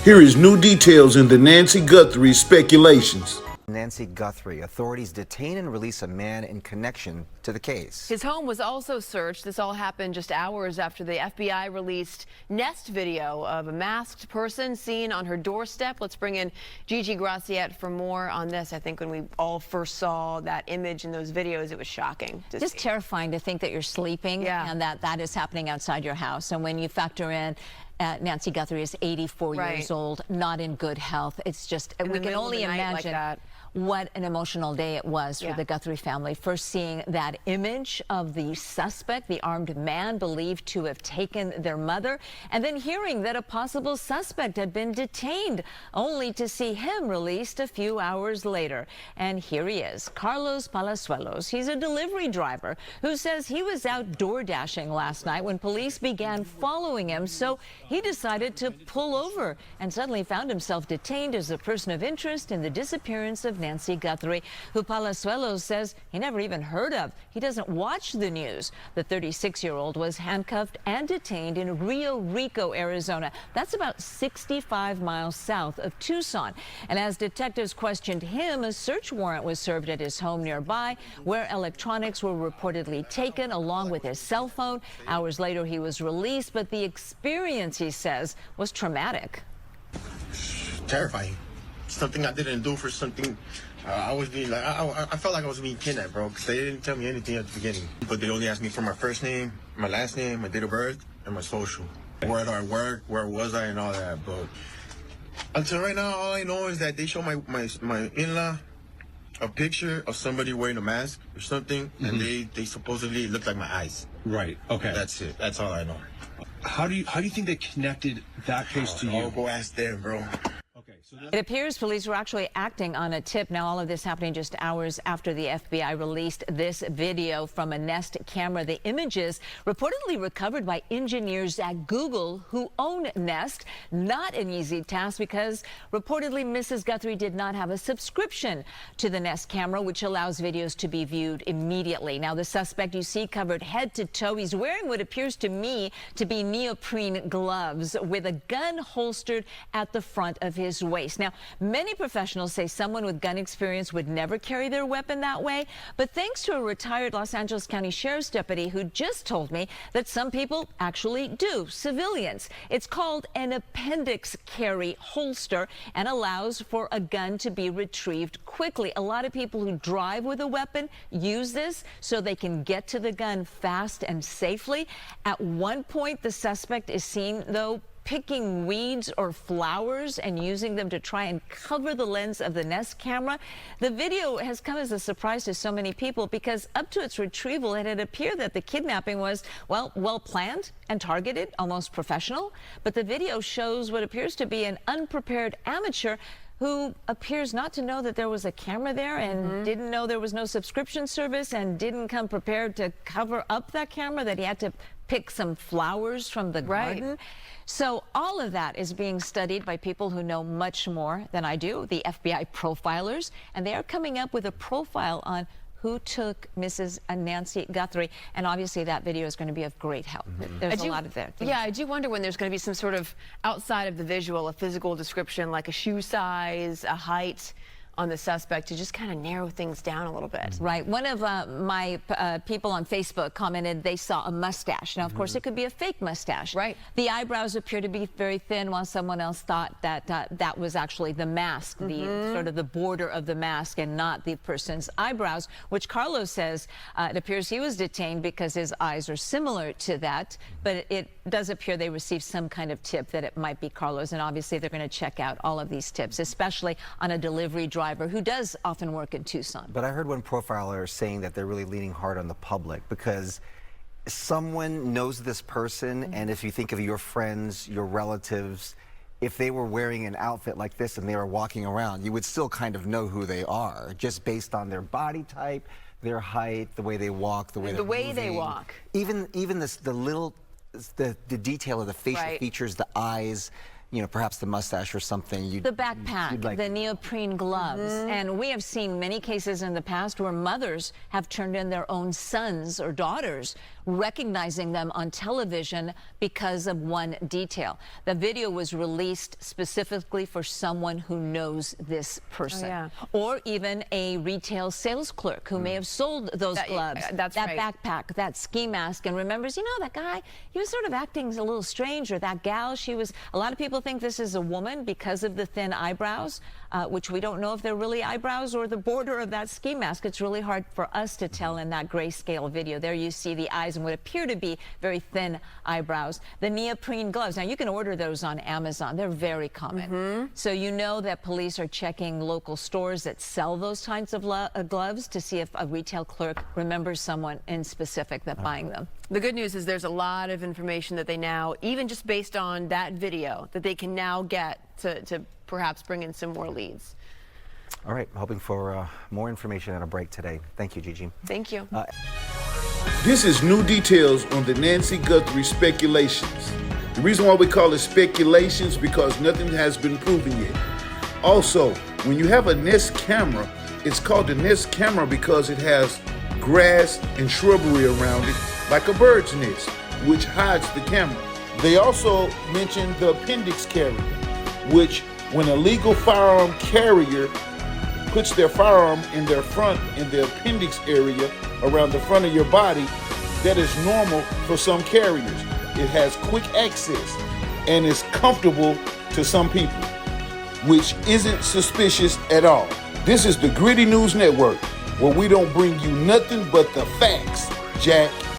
Here is new details in the Nancy Guthrie speculations. Nancy Guthrie. Authorities detain and release a man in connection to the case. His home was also searched. This all happened just hours after the FBI released Nest video of a masked person seen on her doorstep. Let's bring in Gigi Graciette for more on this. I think when we all first saw that image in those videos, it was shocking. Just terrifying to think that you're sleeping and that is happening outside your house. And when you factor in Nancy Guthrie is 84 years old, not in good health. It's just, we can only imagine what an emotional day it was for the Guthrie family. First seeing that image of the suspect, the armed man believed to have taken their mother, and then hearing that a possible suspect had been detained, only to see him released a few hours later. And here he is, Carlos Palazuelos. He's a delivery driver who says he was out door dashing last night when police began following him, so he decided to pull over and suddenly found himself detained as a person of interest in the disappearance of Nancy Guthrie, who Palazuelos says he never even heard of. He doesn't watch the news. The 36-year-old was handcuffed and detained in Rio Rico, Arizona. That's about 65 miles south of Tucson. And as detectives questioned him, a search warrant was served at his home nearby, where electronics were reportedly taken along with his cell phone. Hours later, he was released, but the experience, he says, was traumatic. Terrifying. Something I didn't do for something. I was being like, I felt like I was being kidnapped, bro, because they didn't tell me anything at the beginning. But they only asked me for my first name, my last name, my date of birth, and my social. Where do I work? Where was I? And all that. But until right now, all I know is that they show my in-law a picture of somebody wearing a mask or something, and they supposedly look like my eyes. Right. Okay. That's it. That's all I know. How do you think they connected that case to you? I'll go ask them, bro. It appears police were actually acting on a tip. Now, all of this happening just hours after the FBI released this video from a Nest camera. The images reportedly recovered by engineers at Google who own Nest. Not an easy task because reportedly Mrs. Guthrie did not have a subscription to the Nest camera, which allows videos to be viewed immediately. Now, the suspect you see covered head to toe. He's wearing what appears to me to be neoprene gloves with a gun holstered at the front of his waist. Now, many professionals say someone with gun experience would never carry their weapon that way, but thanks to a retired Los Angeles County Sheriff's deputy who just told me that some people actually do, civilians. It's called an appendix carry holster and allows for a gun to be retrieved quickly. A lot of people who drive with a weapon use this so they can get to the gun fast and safely. At one point, the suspect is seen, though, picking weeds or flowers and using them to try and cover the lens of the Nest camera. The video has come as a surprise to so many people because up to its retrieval, it had appeared that the kidnapping was, well planned and targeted, almost professional. But the video shows what appears to be an unprepared amateur who appears not to know that there was a camera there and didn't know there was no subscription service and didn't come prepared to cover up that camera, that he had to pick some flowers from the garden. So all of that is being studied by people who know much more than I do, the FBI profilers, and they are coming up with a profile on who took Mrs. Nancy Guthrie, and obviously that video is going to be of great help. There's a lot of that. Yeah, I do wonder when there's going to be some sort of, outside of the visual, a physical description, like a shoe size, a height on the suspect, to just kind of narrow things down a little bit. Right. One of my people on Facebook commented they saw a mustache. Now, of course, it could be a fake mustache. Right. The eyebrows appear to be very thin, while someone else thought that that was actually the mask, the sort of the border of the mask and not the person's eyebrows, which Carlos says it appears he was detained because his eyes are similar to that. But it does appear they received some kind of tip that it might be Carlos. And obviously, they're going to check out all of these tips, especially on a delivery driver who does often work in Tucson. But I heard one profiler saying that they're really leaning hard on the public because someone knows this person, and if you think of your friends, your relatives, if they were wearing an outfit like this and they were walking around, you would still kind of know who they are, just based on their body type, their height, the way they walk, the way they walk. Even the detail of the facial features, the eyes, you know, perhaps the mustache or something. The backpack, like the neoprene gloves. And we have seen many cases in the past where mothers have turned in their own sons or daughters recognizing them on television because of one detail. The video was released specifically for someone who knows this person, or even a retail sales clerk who may have sold those gloves, that backpack, that ski mask, and remembers, you know, that guy, he was sort of acting a little strange, or that gal, she was, a lot of people think this is a woman because of the thin eyebrows, which we don't know if they're really eyebrows or the border of that ski mask. It's really hard for us to tell in that grayscale video. There you see the eyes and what appear to be very thin eyebrows. The neoprene gloves. Now, you can order those on Amazon. They're very common. So you know that police are checking local stores that sell those kinds of gloves to see if a retail clerk remembers someone in specific that buying them. The good news is there's a lot of information that they now, even just based on that video, that they can now get to perhaps bring in some more leads. All right, hoping for more information at a break today. Thank you, Gigi. Thank you. This is new details on the Nancy Guthrie speculations. The reason why we call it speculations because nothing has been proven yet. Also, when you have a Nest camera, it's called the Nest camera because it has grass and shrubbery around it, like a bird's nest, which hides the camera. They also mentioned the appendix carrier, which when a legal firearm carrier puts their firearm in their front, in the appendix area around the front of your body, that is normal for some carriers. It has quick access and is comfortable to some people, which isn't suspicious at all. This is the Gritty News Network, where we don't bring you nothing but the facts, Jack.